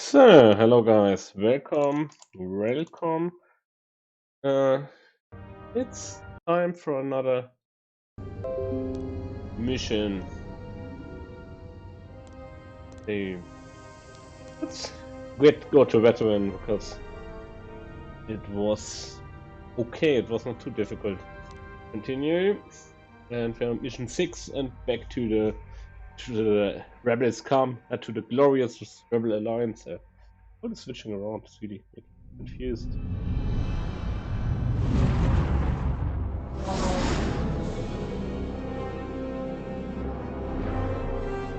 So, hello guys, welcome. Uh, it's time for another mission. Hey, let's go to veteran because it was okay. It was not too difficult. Continue, and we're on mission 6 and back to the rebels come to the glorious rebel alliance. What is switching around? It's really making me confused.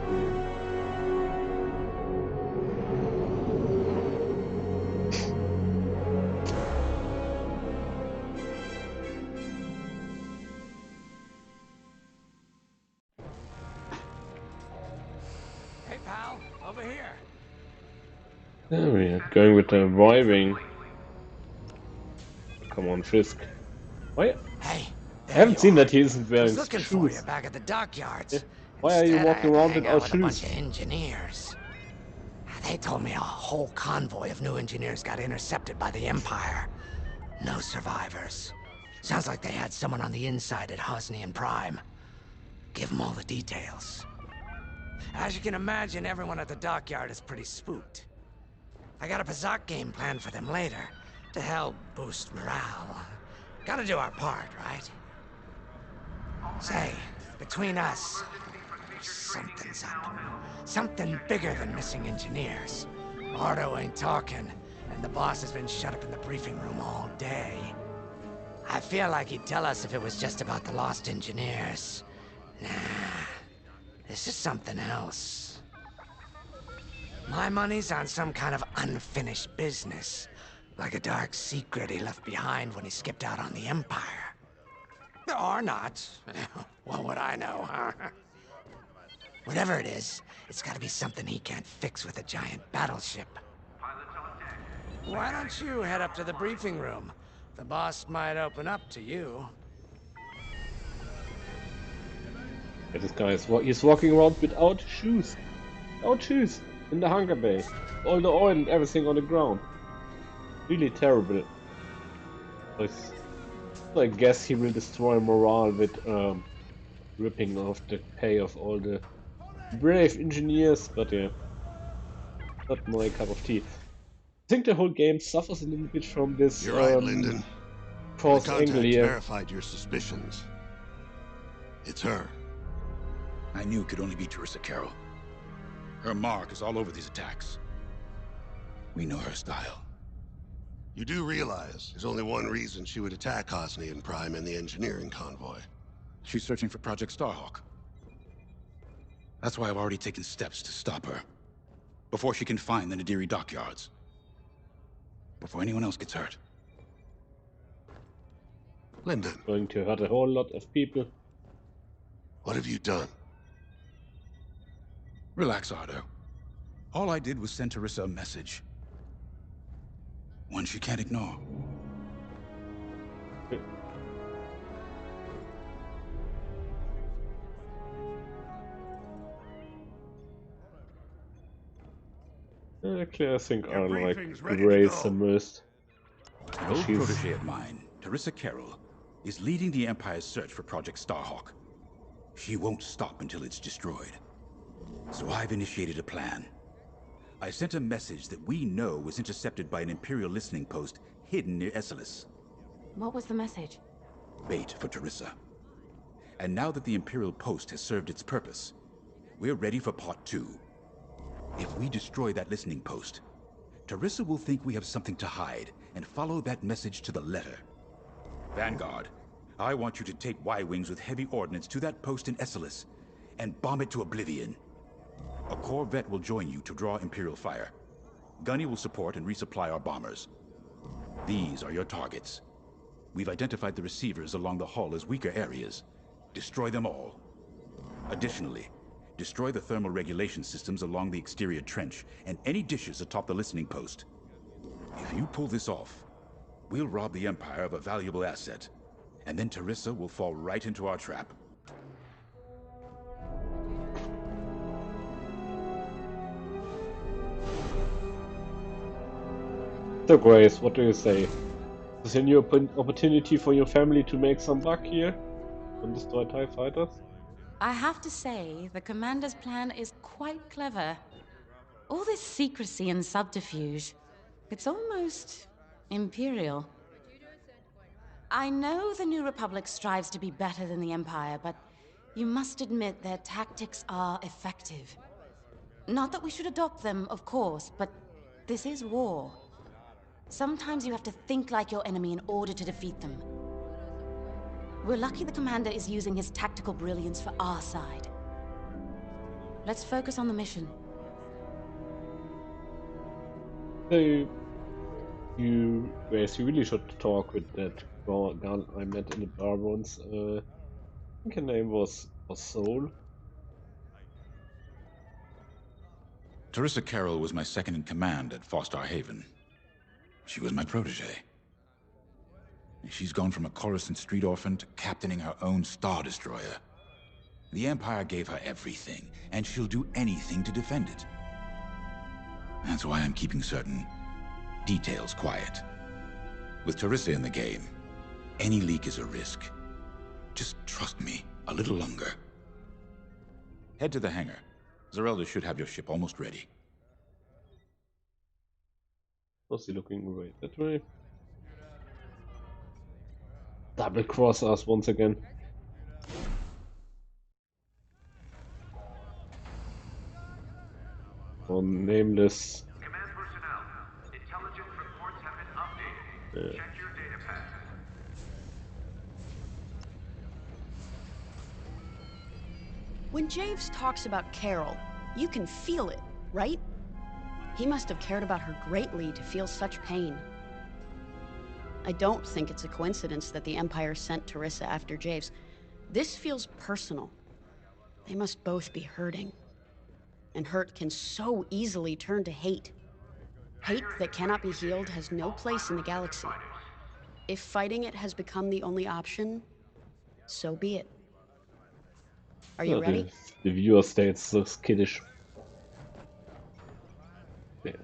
Hmm. Hey, pal, over here. There we are going with the reviving. Come on, Fisk. Why? Hey, I there haven't you seen are. that he isn't I wearing was looking for you shoes. back at the Yeah. dockyards. Why are you Instead, I walking had to around hang out without with a bunch shoes? of engineers. They told me a whole convoy of new engineers got intercepted by the Empire. No survivors. Sounds like they had someone on the inside at Hosnian Prime. Give them all the details. As you can imagine, everyone at the dockyard is pretty spooked. I got a Pazak game planned for them later, to help boost morale. Gotta do our part, right? Say, between us, something's up. Something bigger than missing engineers. Ardo ain't talking, and the boss has been shut up in the briefing room all day. I feel like he'd tell us if it was just about the lost engineers. Nah, this is something else. My money's on some kind of unfinished business. Like a dark secret he left behind when he skipped out on the Empire. Or not. What would I know, huh? Whatever it is, it's gotta be something he can't fix with a giant battleship. Why don't you head up to the briefing room? The boss might open up to you. Yeah, this guy is he's walking around without shoes. Without shoes in the hangar bay. All the oil and everything on the ground. Really terrible. I s- I guess he will destroy morale with ripping off the pay of all the brave engineers, but yeah, not my cup of tea. I think the whole game suffers a little bit from this You're right, Lyndon. The cross angle contacts here. verified your suspicions. It's her. I knew it could only be Teresa Carroll. Her mark is all over these attacks. We know her style. You do realize there's only one reason she would attack Hosnian Prime and the engineering convoy. She's searching for Project Starhawk. That's why I've already taken steps to stop her. Before she can find the Nadiri dockyards. Before anyone else gets hurt. Lyndon, Going to hurt a whole lot of people. what have you done? Relax, Ardo. All I did was send Teresa a message. One she can't ignore. Actually, I think Your I like briefing's ready to Grace the go. most. An old She's protege of mine, Teresa Carroll, is leading the Empire's search for Project Starhawk. She won't stop until it's destroyed. So I've initiated a plan. I sent a message that we know was intercepted by an Imperial listening post hidden near Esselis. What was the message? Bait for Teresa. And now that the Imperial post has served its purpose, we're ready for part 2. If we destroy that listening post, Teresa will think we have something to hide and follow that message to the letter. Vanguard, I want you to take Y-Wings with heavy ordnance to that post in Esselis and bomb it to oblivion. A corvette will join you to draw Imperial fire. Gunny will support and resupply our bombers. These are your targets. We've identified the receivers along the hull as weaker areas. Destroy them all. Additionally, destroy the thermal regulation systems along the exterior trench and any dishes atop the listening post. If you pull this off, we'll rob the Empire of a valuable asset, and then Teresa will fall right into our trap. So, Grace, what do you say? Is this a new opportunity for your family to make some buck here and destroy TIE fighters? I have to say, the commander's plan is quite clever. All this secrecy and subterfuge, it's almost imperial. I know the New Republic strives to be better than the Empire, but you must admit their tactics are effective. Not that we should adopt them, of course, but this is war. Sometimes you have to think like your enemy in order to defeat them. We're lucky the commander is using his tactical brilliance for our side. Let's focus on the mission. So, Grace, you really should talk with that girl I met in the bar once. I think her name was Soul. Teresa Carroll was my second in command at Fostar Haven. She was my protege. She's gone from a Coruscant street orphan to captaining her own Star Destroyer. The Empire gave her everything, and she'll do anything to defend it. That's why I'm keeping certain details quiet. With Teresa in the game, any leak is a risk. Just trust me a little longer. Head to the hangar. Zerelda should have your ship almost ready. Was he looking right that way? Double cross us once again. On nameless. Command personnel, intelligence reports have been updated. Check your data pad. When Javes talks about Carol, you can feel it, right? He must have cared about her greatly to feel such pain. I don't think it's a coincidence that the Empire sent Teresa after Javes. This feels personal. They must both be hurting. And hurt can so easily turn to hate. Hate that cannot be healed has no place in the galaxy. If fighting it has become the only option, so be it. Are you ready? The viewer states so skittish. Yes.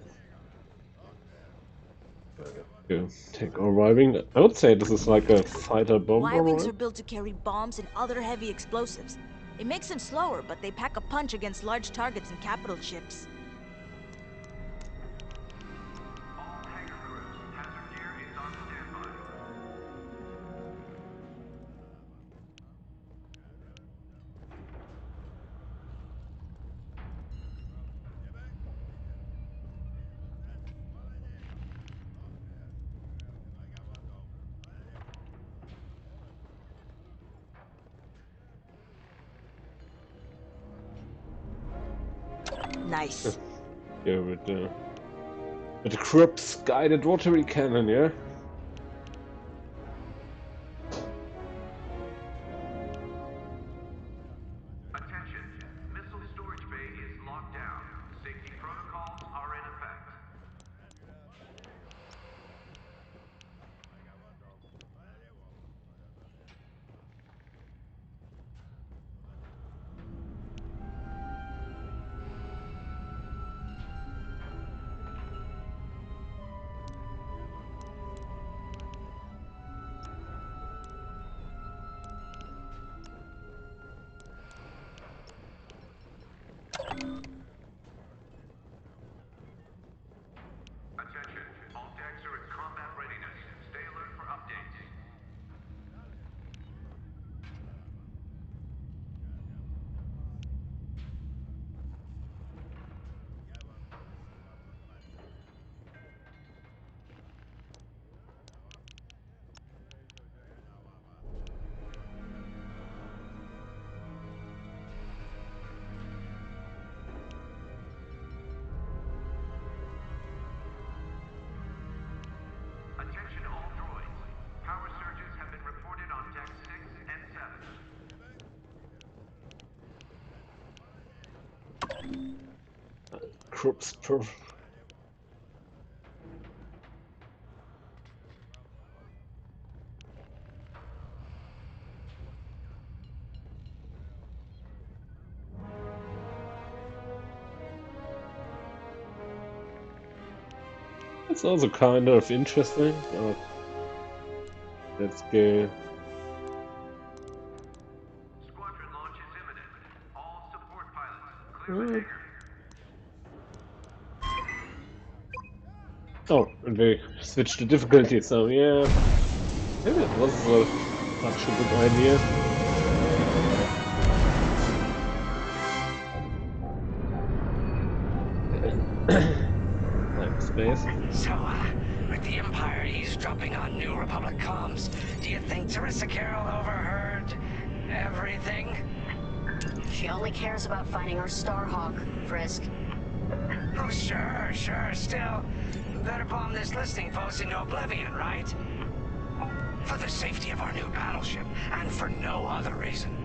Okay. Take arriving. I would say this is like a fighter bomber, Y-Wings right? are built to carry bombs and other heavy explosives. It makes them slower, but they pack a punch against large targets and capital ships. All hangar crews, hazard gear is on standby. Nice. Yeah, with the Krupp's guided rotary cannon, yeah? Attention, missile storage bay is locked down. Safety protocols are in effect. Attention, all decks are in combat readiness. Stay alert for updates. Attention all droids. Power surges have been reported on deck 6 and 7. Krupp's perf. It's also kind of interesting. Let's go. Squadron launch is imminent. All support pilots, clear the hangar. Oh, and they switched the difficulty, so yeah. Maybe it was such a good idea. Like space. So, with the Empire eavesdropping on New Republic comms, do you think Teresa Carroll overheard everything? She only cares about finding our Starhawk, Frisk. Oh, sure, still. Better bomb this listening post into oblivion, right? For the safety of our new battleship, and for no other reason.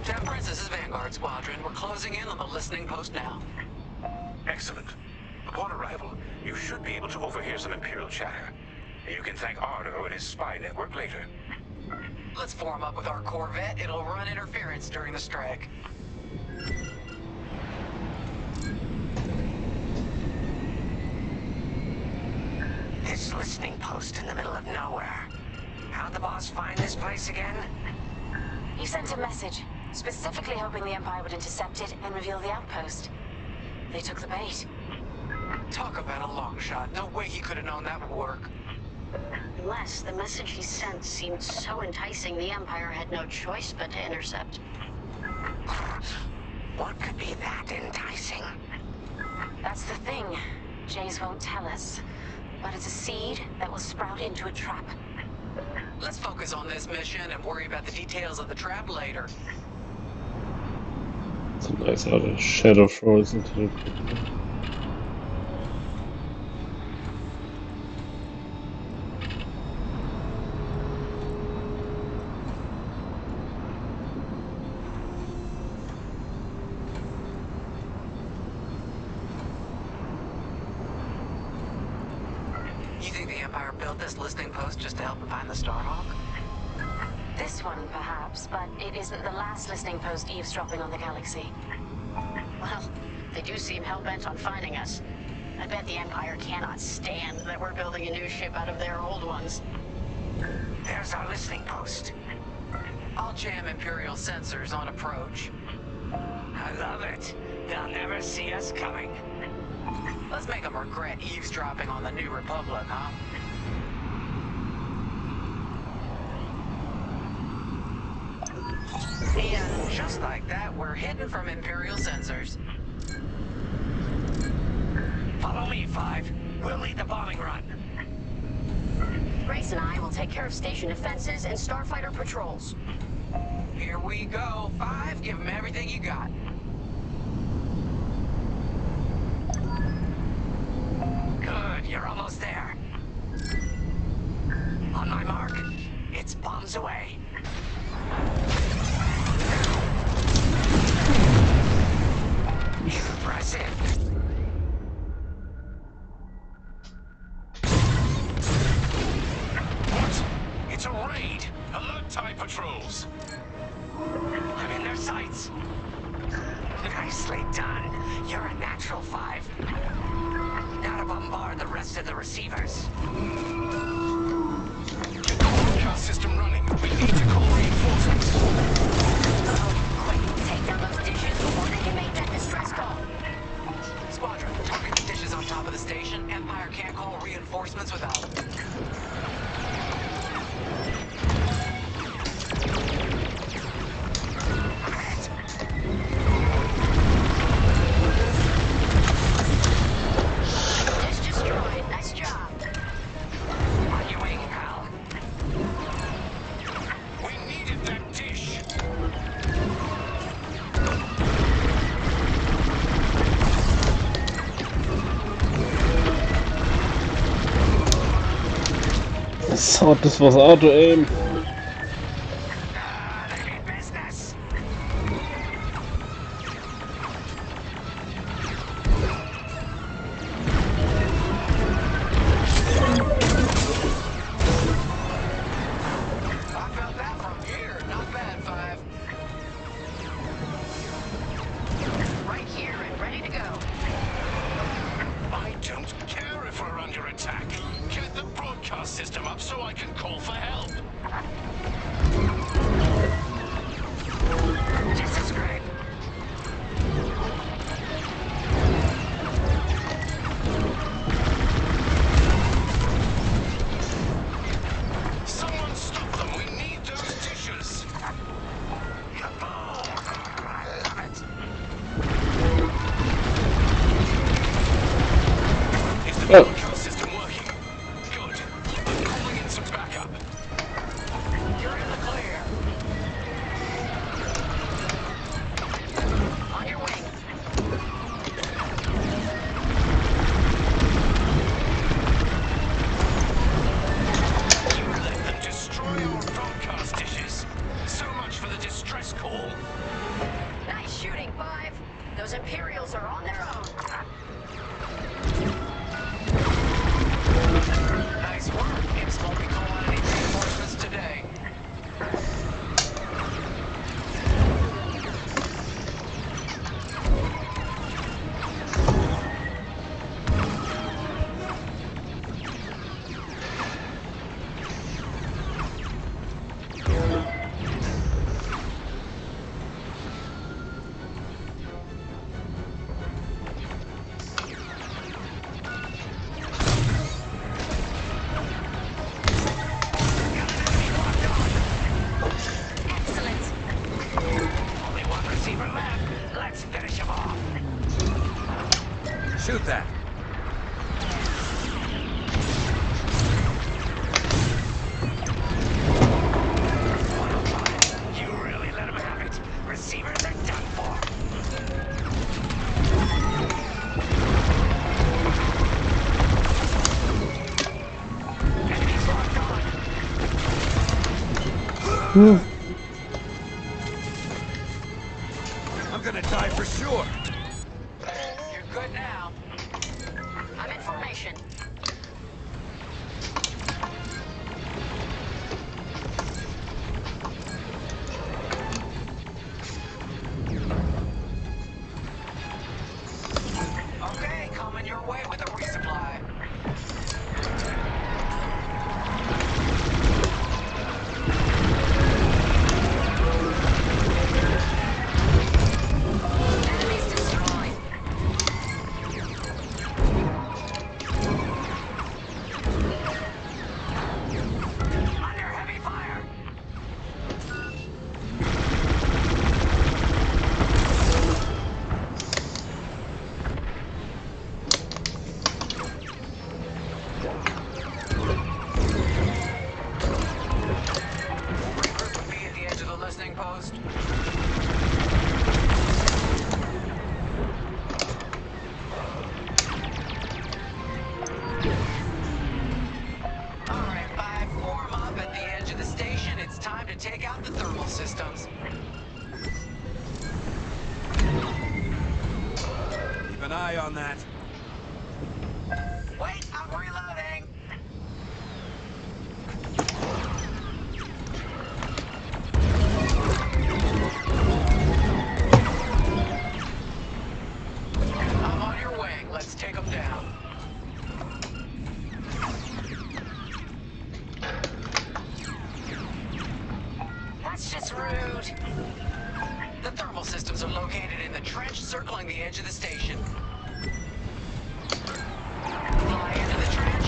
Temperance, this is Vanguard Squadron. We're closing in on the listening post now. Excellent. Upon arrival, you should be able to overhear some Imperial chatter. You can thank Ardo and his spy network later. Let's form up with our Corvette. It'll run interference during the strike. This listening post in the middle of nowhere. How'd the boss find this place again? He sent a message, specifically hoping the Empire would intercept it and reveal the outpost. They took the bait. Talk about a long shot. No way he could have known that would work. Unless the message he sent seemed so enticing, the Empire had no choice but to intercept. What could be that enticing? That's the thing. Jays won't tell us. But it's a seed that will sprout into a trap. Let's focus on this mission and worry about the details of the trap later. It's a nice how the shadow throws into the picture. You think the Empire built this listening post just to help them find the Starhawk? This one, perhaps, but it isn't the last listening post eavesdropping on the galaxy. Well, they do seem hell-bent on finding us. I bet the Empire cannot stand that we're building a new ship out of their old ones. There's our listening post. I'll jam Imperial sensors on approach. I love it. They'll never see us coming. Let's make them regret eavesdropping on the New Republic, huh? And just like that, we're hidden from Imperial sensors. Follow me, Five. We'll lead the bombing run. Grace and I will take care of station defenses and starfighter patrols. Here we go. 5, give them everything you got. Good, you're almost there. On my mark, it's bombs away. Impressive. What? It's a raid! Alert TIE patrols! I'm in their sights. Nicely done. You're a natural, Five. Now to bombard the rest of the receivers. Get the broadcast system running. We need to call reinforcements. Quick, take down those dishes before they can make that distress call. Squadron, target the dishes on top of the station. Empire can't call reinforcements without them. Dish destroyed. Nice job. On your wing, pal. We needed that dish. I thought this was auto aim. They mean business. I felt that from here. Not bad, 5. Right here and ready Oh. Control system working. Good. I'm calling in some backup. You're in the clear. On your wing. You let them destroy our broadcast dishes. So much for the distress call. Nice shooting, Five. Those Imperials are on their own. Nice work. Imps won't be calling any reinforcements today. Only one receiver left. Let's finish him off. Shoot that! You really let him have it. Receivers are done for. Enemies locked on. I'm gonna die for sure! You're good now. I'm in formation. Okay, coming your way with a resupply. Enemies destroyed. Under heavy fire. Recruit would be at the edge of the listening post. All right, Five, form up at the edge of the station. It's time to take out the thermal systems. Keep an eye on that. Wait, I'm reloading. I'm on your wing. Let's take them down. That's just rude. The thermal systems are located in the trench circling the edge of the station. Fly into the trench.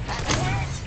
That's it.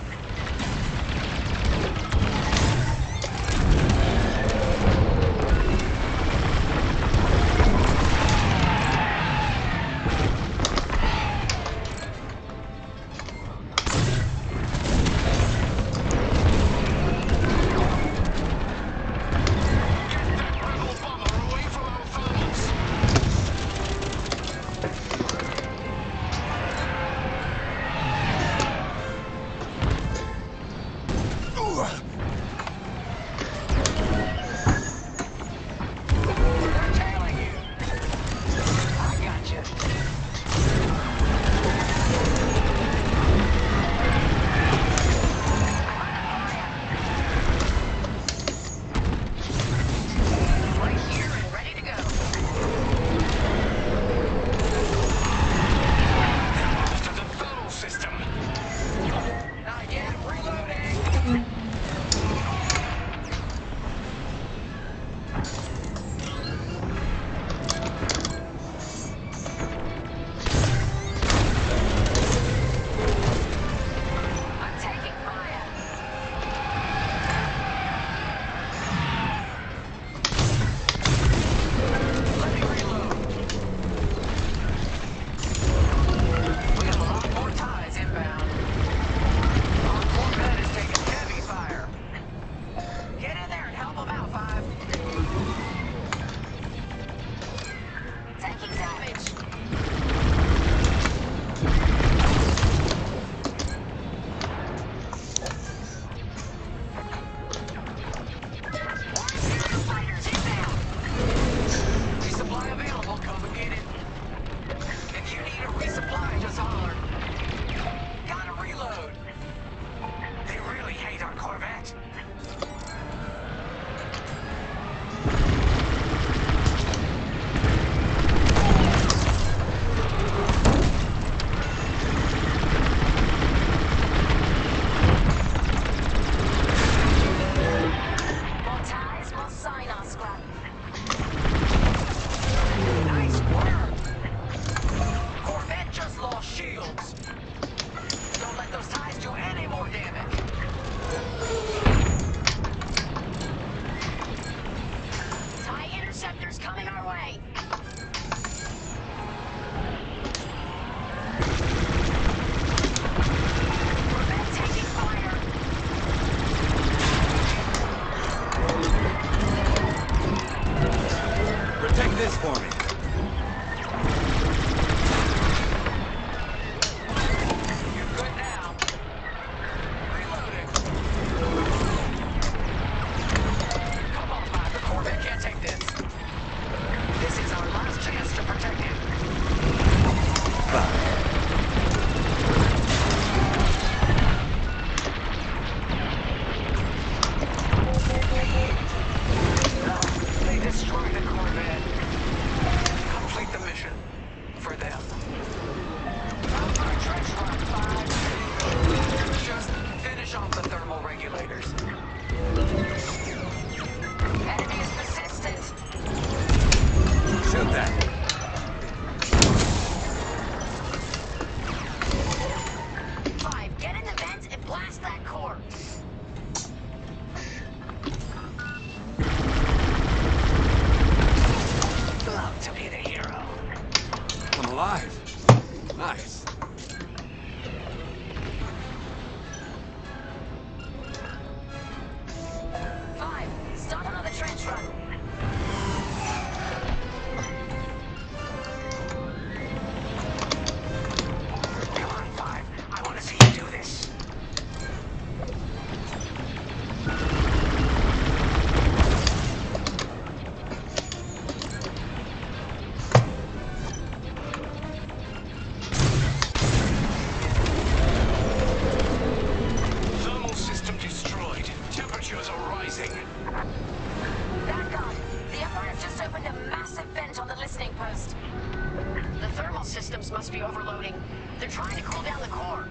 trying to cool down the core.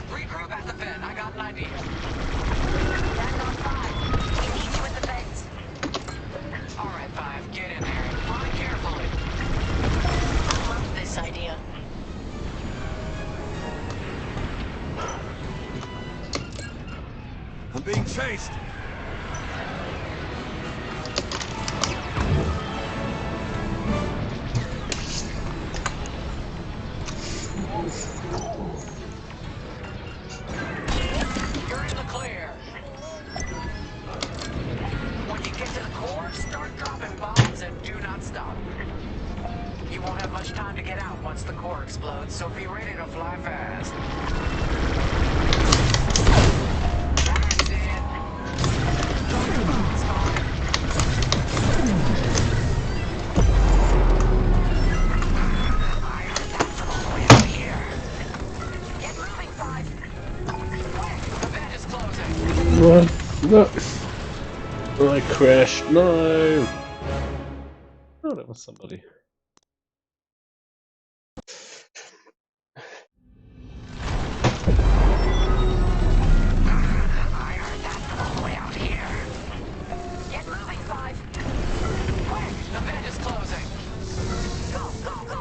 Regroup at the vent. I got an idea. Back on 5. We need you at the vents. All right, 5. Get in there and fly carefully. I love this idea. I'm being chased. You're in the clear. When you get to the core, start dropping bombs and do not stop. You won't have much time to get out once the core explodes, so be ready to fly fast. That's it. Drop your bombs, Five. I heard that from all the way out here. Get moving, 5. Quick, the vent is closing. What? No. Oh, I crashed. No. Oh, that was somebody. I heard that from all the way out here. Get moving, 5. Quick, the vent is closing. Go, go, go.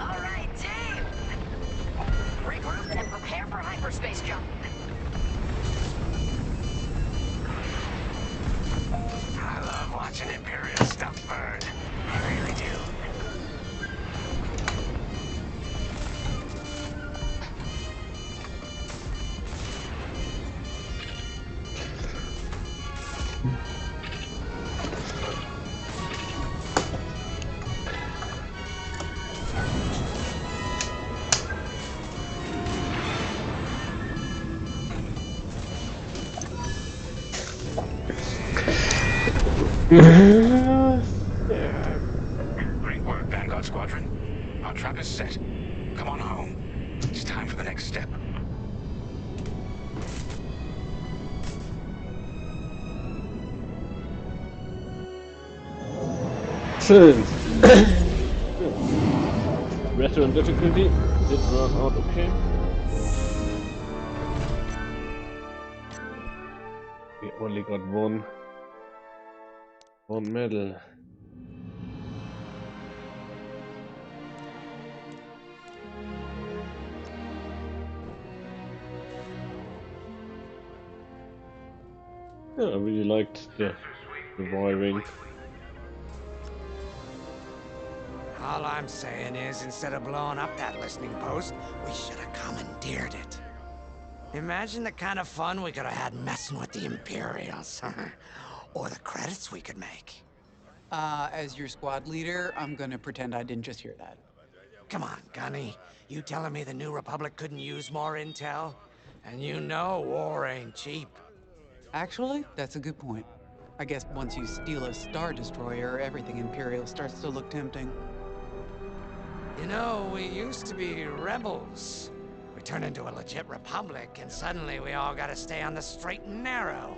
All right, team. Regroup and prepare for hyperspace jump. I love watching Imperial stuff burn. I really do. Great work, Vanguard Squadron. Our trap is set. Come on home. It's time for the next step. Schön. Veteran difficulty did work out okay. We only got one medal. Yeah, I really liked the reviving. All I'm saying is, instead of blowing up that listening post, we should have commandeered it. Imagine the kind of fun we could have had messing with the Imperials. Or the credits we could make. As your squad leader, I'm gonna pretend I didn't just hear that. Come on, Gunny. You telling me the New Republic couldn't use more intel? And you know war ain't cheap. Actually, that's a good point. I guess once you steal a Star Destroyer, everything Imperial starts to look tempting. You know, we used to be rebels. We turned into a legit republic, and suddenly we all gotta stay on the straight and narrow.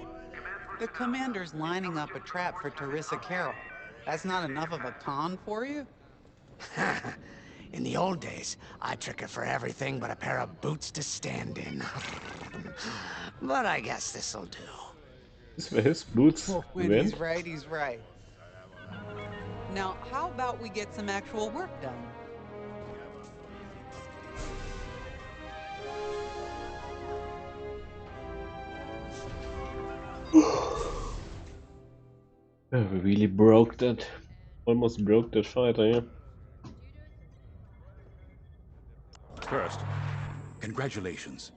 The commander's lining up a trap for Teresa Carroll. That's not enough of a con for you? In the old days, I'd trick her for everything but a pair of boots to stand in. But I guess this'll do. This were his boots. When Event. he's right, he's right. Now, how about we get some actual work done? Yeah, we really broke that. Almost broke that fighter, yeah. First, congratulations.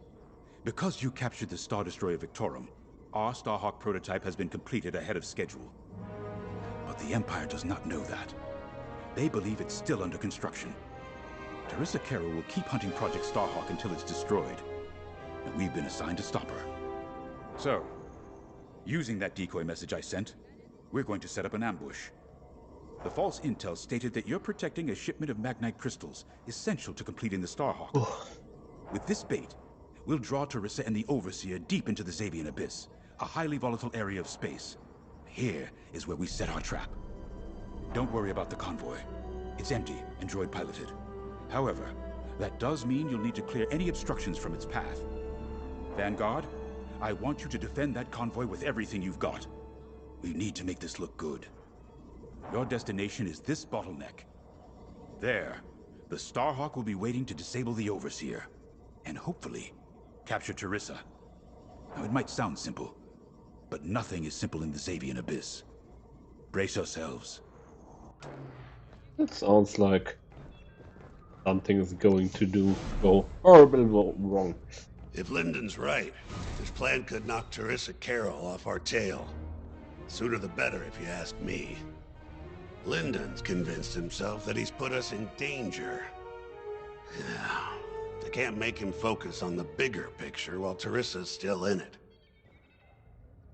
Because you captured the Star Destroyer Victorum, our Starhawk prototype has been completed ahead of schedule. But the Empire does not know that. They believe it's still under construction. Teresa Carroll will keep hunting Project Starhawk until it's destroyed. And we've been assigned to stop her. So, using that decoy message I sent, we're going to set up an ambush. The false intel stated that you're protecting a shipment of magnite crystals, essential to completing the Starhawk. With this bait, we'll draw Teresa and the Overseer deep into the Xavian Abyss, a highly volatile area of space. Here is where we set our trap. Don't worry about the convoy. It's empty and droid piloted. However, that does mean you'll need to clear any obstructions from its path. Vanguard, I want you to defend that convoy with everything you've got. We need to make this look good. Your destination is this bottleneck. There, the Starhawk will be waiting to disable the Overseer, and hopefully, capture Teresa. Now, it might sound simple, but nothing is simple in the Xavian Abyss. Brace yourselves. It sounds like something is going to go horribly wrong. If Lyndon's right, this plan could knock Teresa Carroll off our tail. Sooner the better, if you ask me. Lyndon's convinced himself that he's put us in danger. Yeah, they can't make him focus on the bigger picture while Teresa's still in it.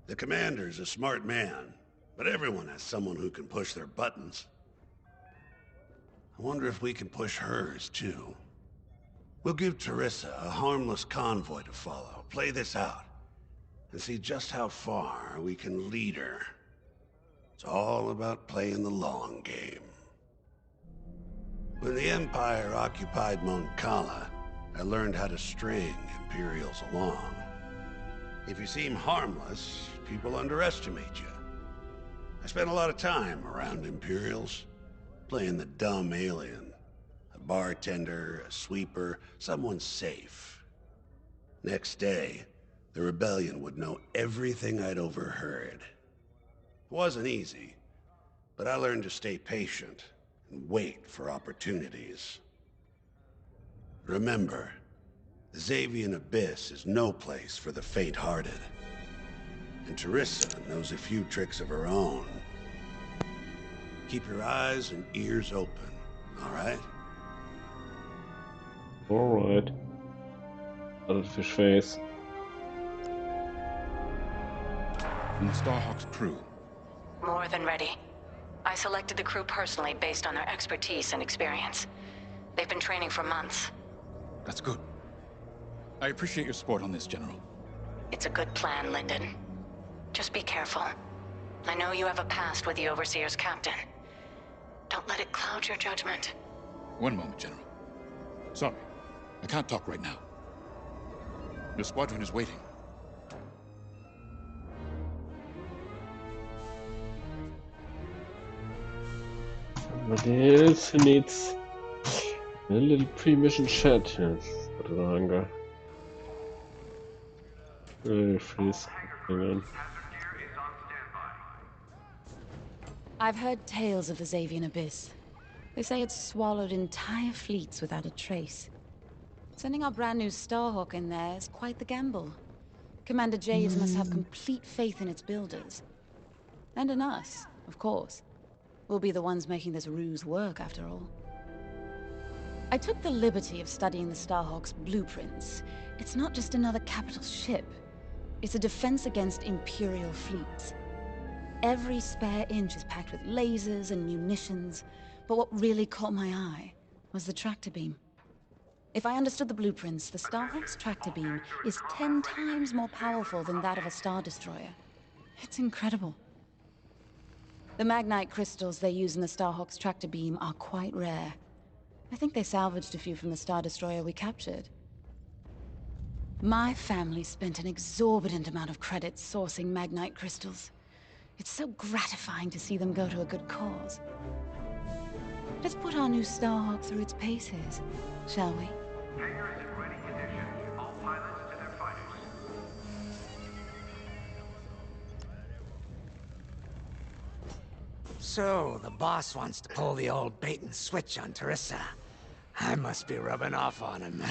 The commander's a smart man, but everyone has someone who can push their buttons. I wonder if we can push hers, too. We'll give Teresa a harmless convoy to follow, play this out, and see just how far we can lead her. It's all about playing the long game. When the Empire occupied Mon Cala, I learned how to string Imperials along. If you seem harmless, people underestimate you. I spent a lot of time around Imperials, playing the dumb alien. A bartender, a sweeper, someone safe. Next day, the rebellion would know everything I'd overheard. It wasn't easy, but I learned to stay patient and wait for opportunities. Remember, the Xavian Abyss is no place for the faint-hearted. And Teresa knows a few tricks of her own. Keep your eyes and ears open, all right? All right. Little fish face. From the Starhawk's crew. More than ready. I selected the crew personally based on their expertise and experience. They've been training for months. That's good. I appreciate your support on this, General. It's a good plan, Lyndon. Just be careful. I know you have a past with the Overseer's captain. Don't let it cloud your judgment. One moment, General. Sorry, I can't talk right now. Your squadron is waiting. But yes, he needs a little pre-mission chat here. For the hunger. Freeze. Hang on. I've heard tales of the Xavian Abyss. They say it's swallowed entire fleets without a trace. Sending our brand new Starhawk in there is quite the gamble. Commander Javes must have complete faith in its builders. And in us, of course. We'll be the ones making this ruse work, after all. I took the liberty of studying the Starhawk's blueprints. It's not just another capital ship. It's a defense against Imperial fleets. Every spare inch is packed with lasers and munitions, but what really caught my eye was the tractor beam. If I understood the blueprints, the Starhawk's tractor beam is 10 times more powerful than that of a Star Destroyer. It's incredible. The magnite crystals they use in the Starhawk's tractor beam are quite rare. I think they salvaged a few from the Star Destroyer we captured. My family spent an exorbitant amount of credits sourcing magnite crystals. It's so gratifying to see them go to a good cause. Let's put our new Starhawk through its paces, shall we? Hangar is in ready condition. All pilots to their fighters. So, the boss wants to pull the old bait and switch on Teresa. I must be rubbing off on him.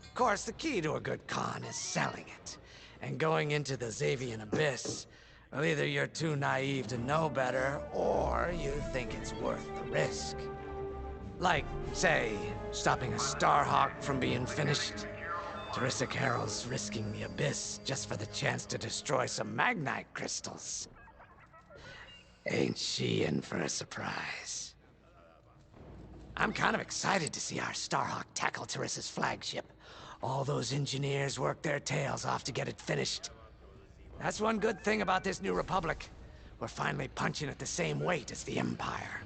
Of course, the key to a good con is selling it. And going into the Xavian Abyss, well, either you're too naive to know better, or you think it's worth the risk. Like, say, stopping a Starhawk from being finished. Teresa Carroll's risking the Abyss just for the chance to destroy some magnite crystals. Ain't she in for a surprise? I'm kind of excited to see our Starhawk tackle Teresa's flagship. All those engineers worked their tails off to get it finished. That's one good thing about this new Republic. We're finally punching at the same weight as the Empire.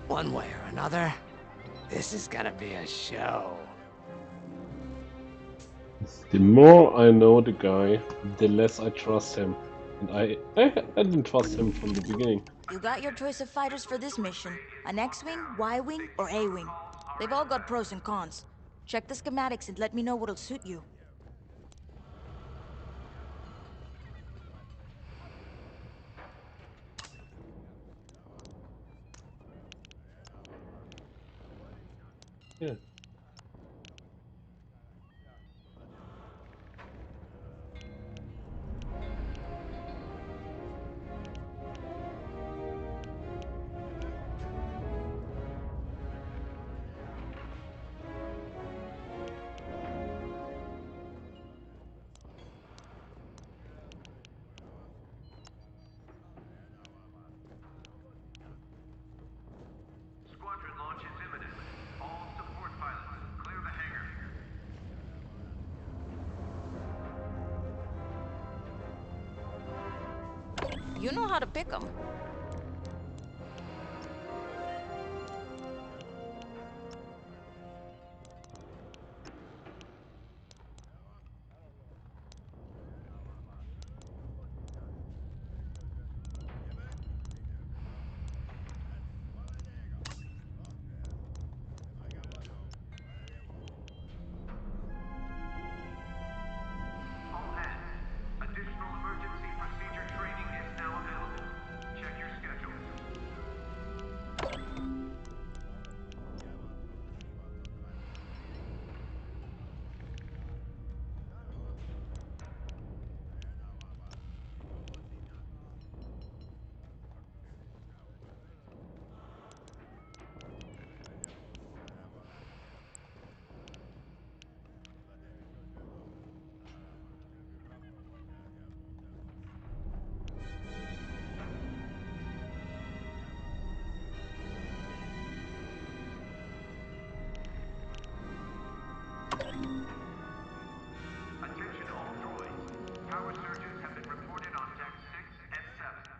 One way or another, this is gonna be a show. The more I know the guy, the less I trust him. And I didn't trust him from the beginning. You got your choice of fighters for this mission. An X-Wing, Y-Wing, or A-Wing. They've all got pros and cons. Check the schematics and let me know what'll suit you. Yeah. Squadron launch is imminent. All support pilots, clear the hangar. You know how to pick them. All hands. Additional emergency procedure training is now available. Check your schedules. Attention all droids. Power surges have been reported on deck 6 and 7.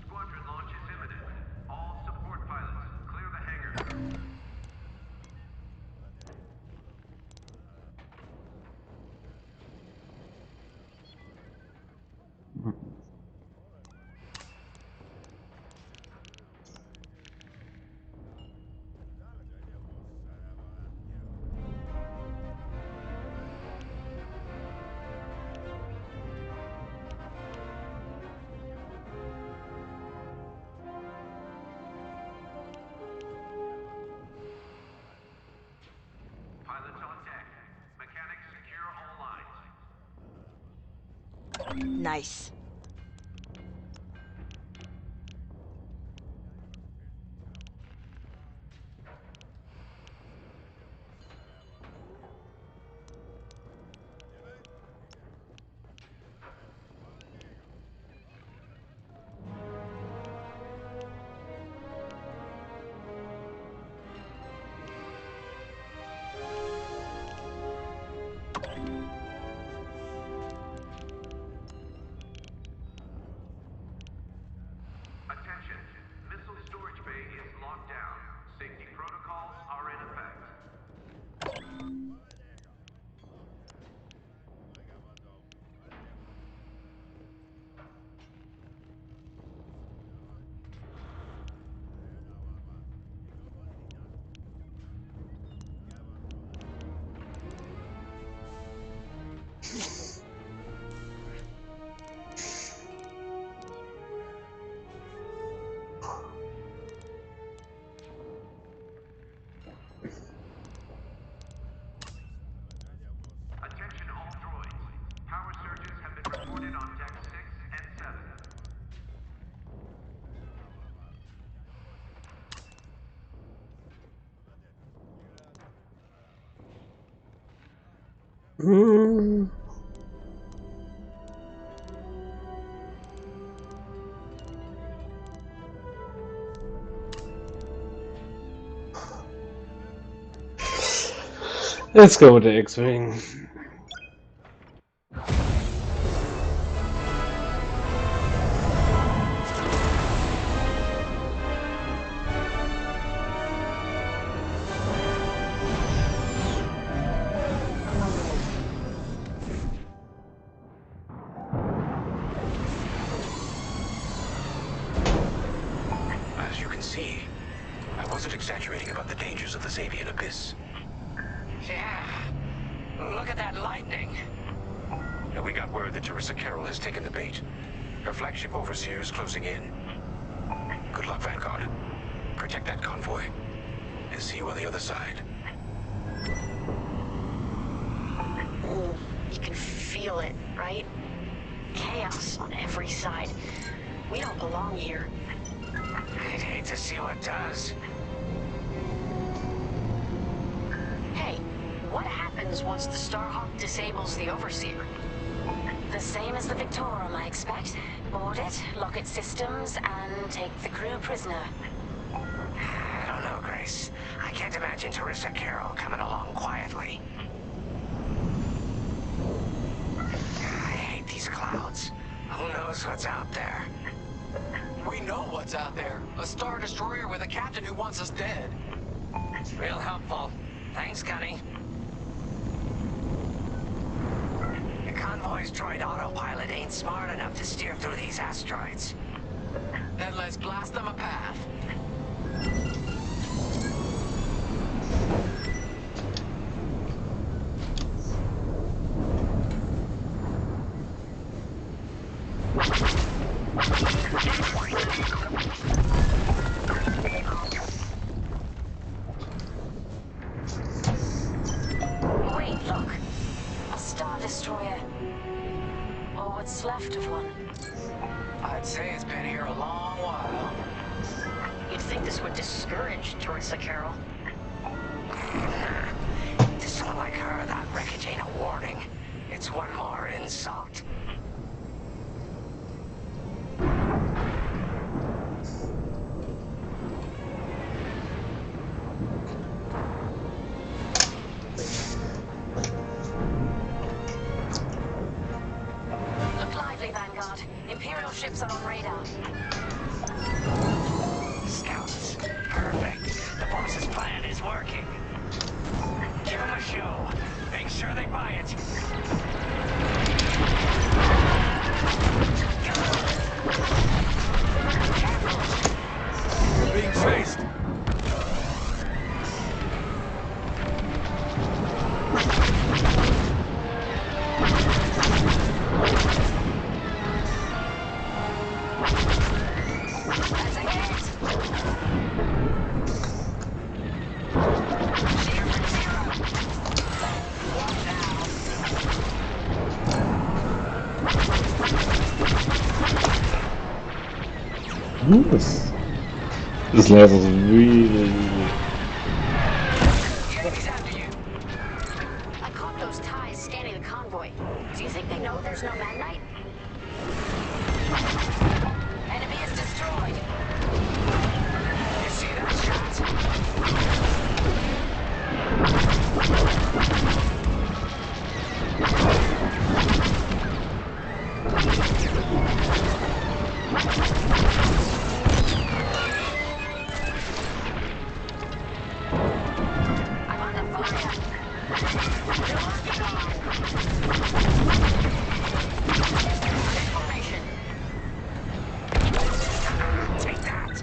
Squadron launch is imminent. All support pilots, clear the hangar. Pilots on deck. Mechanics secure all lines. Nice. Attention. Missile storage bay is locked down. Safety protocols are in effect. Let's go with the X-Wing. As you can see, I wasn't exaggerating about the dangers of the Xavian Abyss. Yeah. Look at that lightning. And we got word that Teresa Carroll has taken the bait. Her flagship overseer is closing in. Good luck, Vanguard. Protect that convoy. And see you on the other side. Oh, you can feel it, right? Chaos on every side. We don't belong here. I'd hate to see what does. Hey, what happens once the Starhawk disables the Overseer? The same as the Victorum, I expect. Board it, lock its systems, and take the crew prisoner. I don't know, Grace. I can't imagine Teresa Carroll coming along quietly. I hate these clouds. Who knows what's out there? We know what's out there. A Star Destroyer with a captain who wants us dead. Real helpful. Thanks, Gunny. The convoy's droid autopilot ain't smart enough to steer through these asteroids. Then let's blast them a path. Wait, look. A Star Destroyer. Or what's left of one. I'd say it's been here a long while. You'd think this would discourage Teresa Carroll. To someone like her, that wreckage ain't a warning. It's one more insult. Look lively, Vanguard. Imperial ships are on radar. Scouts. Perfect. The boss's plan is working. Give them a show. Make sure they buy it. We're being chased. That's a hit! Sheer for zero. One down. This level is really. He's after you. I caught those ties scanning the convoy. Do you think they know there's no Man Knight? Enemy is destroyed. You see that shot? I'm under fire. Formation. Take that.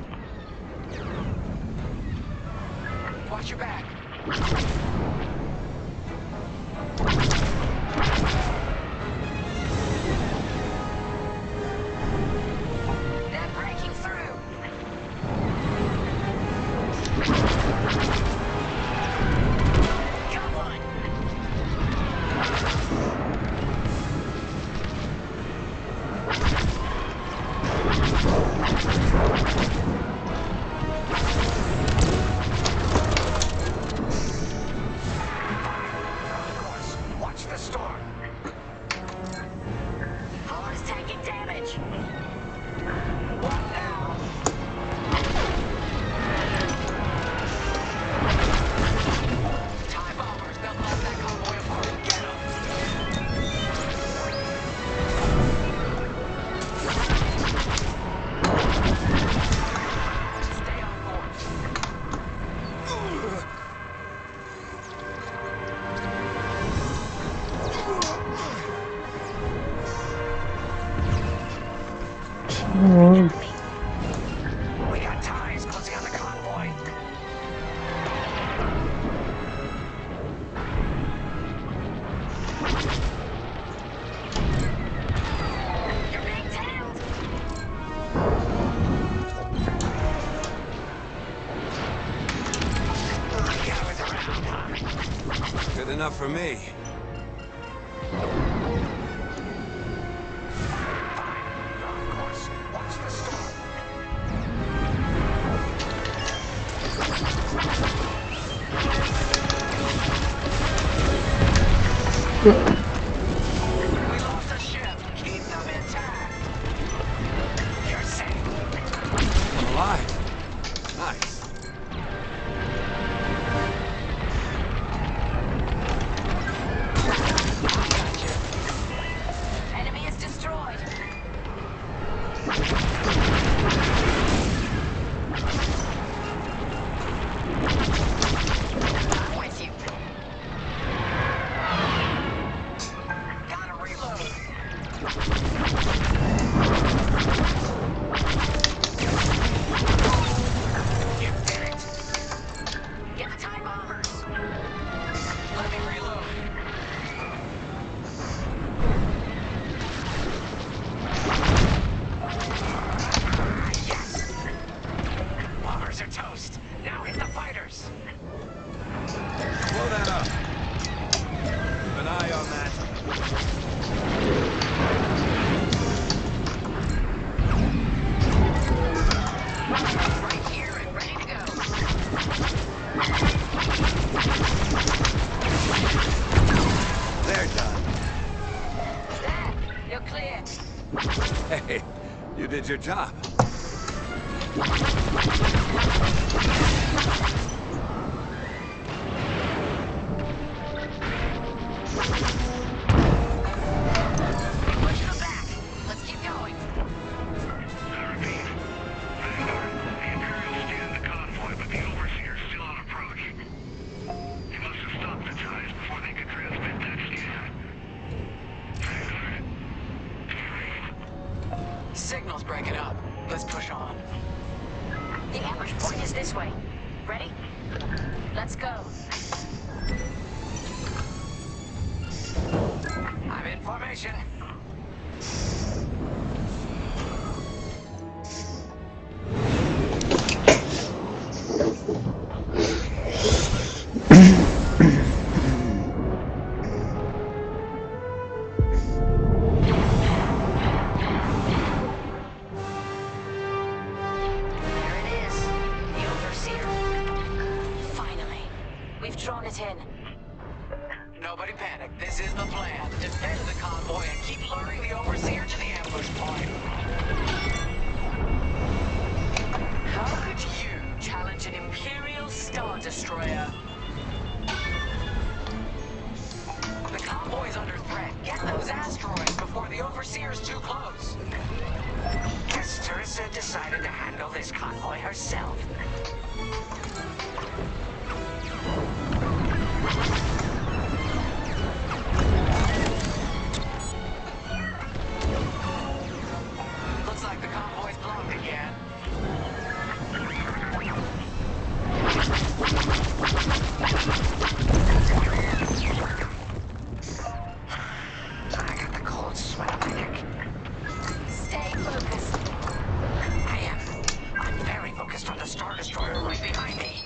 We got ties closing on the convoy. You're being tailed. Good enough for me. We lost a ship. Keep them intact. You're safe. I'm alive. Nice. Enemy is destroyed. I'm with you. Gotta reload. You did it. Get the time bombers. Let me reload. Yes. Bombers are toast. Now hit the fighters. Blow that up. Keep an eye on that. Right here and ready to go. They're done. There, you're clear. Hey, you did your job. Push them back. Let's keep going. I repeat. The Imperials stealing the convoy, but the Overseer's still on approach. They must have stopped the ties before they could transmit that scan. Signal's breaking up. Let's push on. The ambush point is this way. Ready? Let's go. I'm in formation. There it is. The Overseer. Finally. We've drawn it in. Nobody panic. This is the plan. Defend the convoy and keep luring the Overseer to the ambush point. How could you challenge an Imperial Star Destroyer? The convoy's under threat. Get those asteroids before the Overseer's too close. Guess Teresa decided to handle this convoy herself. Looks like the convoy's blocked again. I got the cold sweat on my neck. Stay focused. I am. I'm very focused on the Star Destroyer right behind me.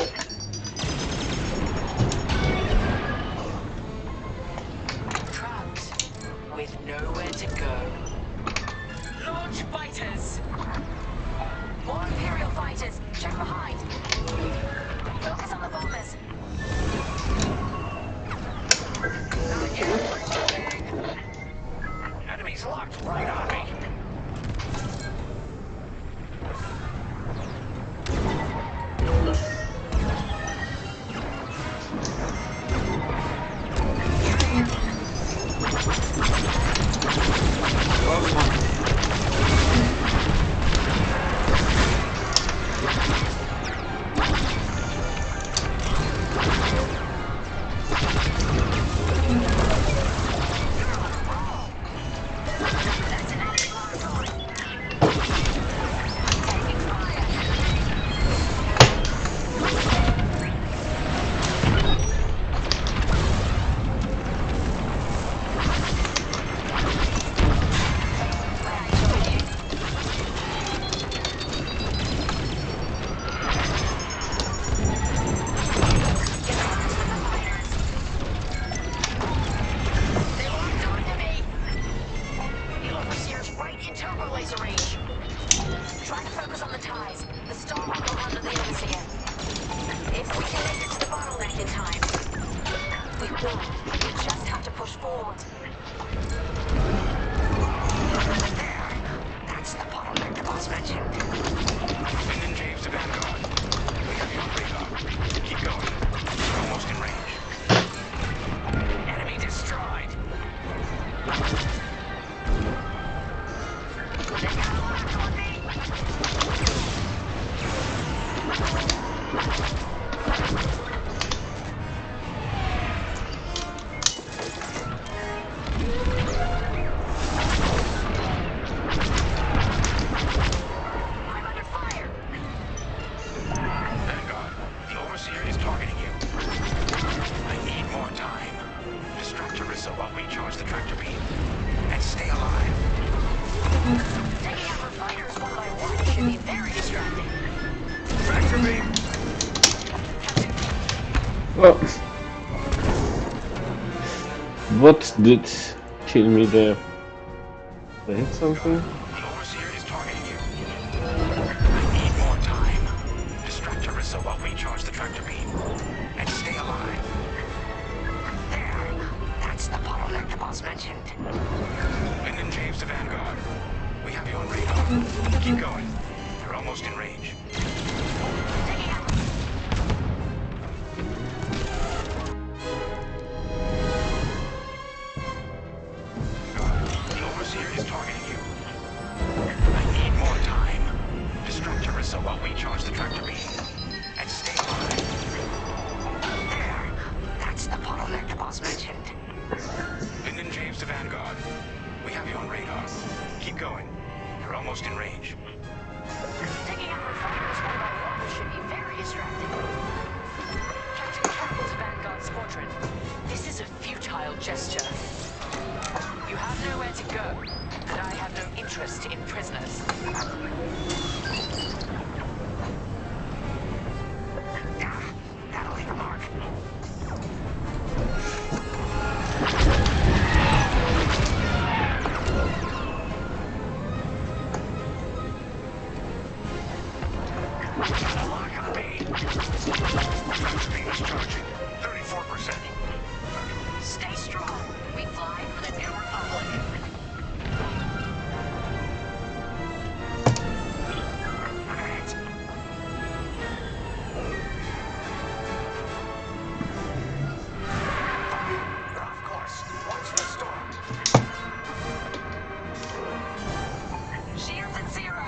You just have to push forward. There. That's the bottleneck the boss mentioned. Linden James to Vanguard. We have you on radar. Keep going. You're almost in range. Enemy destroyed. They got locked on me. I'm under fire. Vanguard, the Overseer is targeting you. I need more time. Distract Teresa while we charge the tractor beam. And stay alive. Taking out the fighters one by one should be very distracting. Tractor beam! Oh. What did kill me there? Did I hit something? The Overseer is targeting you. I need more time. Distract Teresa while we charge the tractor beam. And stay alive. There. That's the bottleneck the boss mentioned. Linden James to Vanguard. We have you on radar. Keep going. You're almost in range. Taking out. The Overseer is targeting you. I need more time. Distract Teresa while we charge the tractor beam. And stay alive. There. That's the bottleneck the boss mentioned. Linden James to Vanguard. We have you on radar. Keep going. You're almost in range. Taking out the fighters one by one should be very distracting. Captain Campbell's Vanguard Squadron. This is a futile gesture. You have nowhere to go, and I have no interest in prisoners. That'll leave a mark. Got a lock on me. Tractor beam is charging. 34%. Stay strong. We fly for the New Republic. Alright. You're off course. Watch the storm. Shields at zero.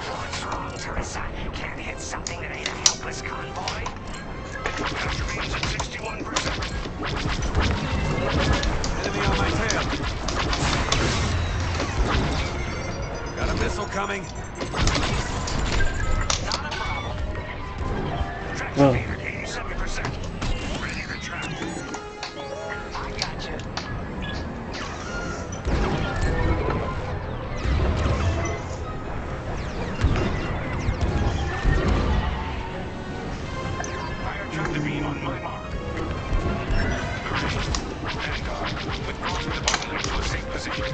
What's wrong, Teresa? Can't hit something that ain't a helpless convoy. Tractor beam's at 61%. Enemy on my tail. Got a missile coming. Not a problem. Tractor beam at 87%. Ready to trap. I got you. Fire tractor beam on my mark. Vanguard, withdraw from the bottleneck to a safe position.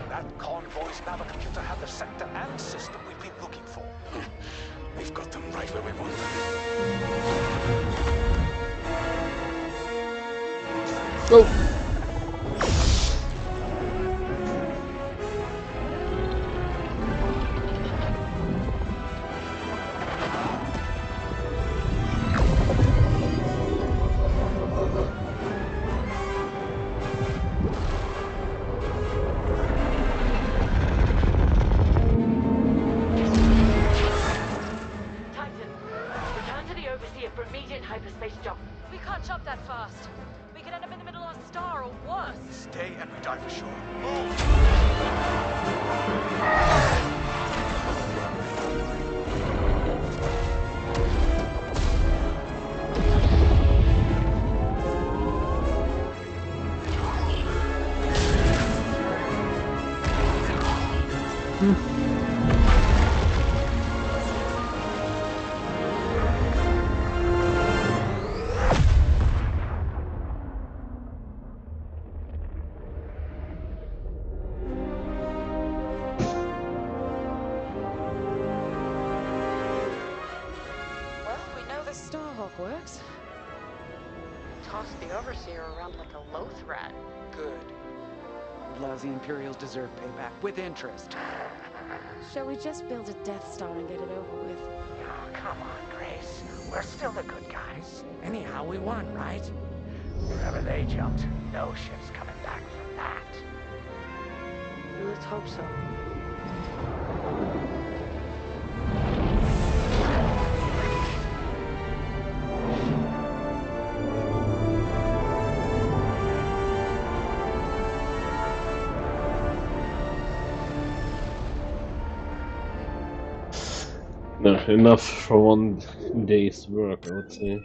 That convoy's navicomputer had the sector and system we've been looking for. We've got them right where we want them. Go! Titan, return to the Overseer for immediate hyperspace jump. We can't jump that fast. We could end up in the middle of a star or worse. Stay and we die for sure. Move! Well, we know the Starhawk works. Toss the Overseer around like a loath rat. Good. Lousy Imperials deserve payback with interest. Shall we just build a Death Star and get it over with? Oh, come on, Grace. We're still the good guys. Anyhow, we won, right? Wherever they jumped, no ship's coming back from that. Let's hope so. No, enough for one day's work, I would say.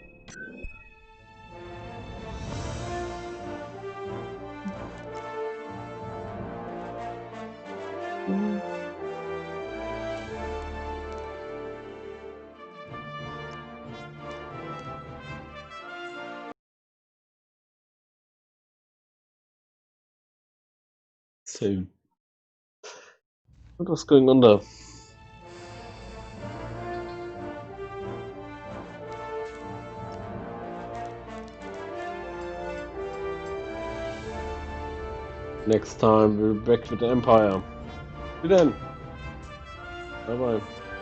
So, what was going on there? Next time we're back with the Empire. See you then. Bye bye.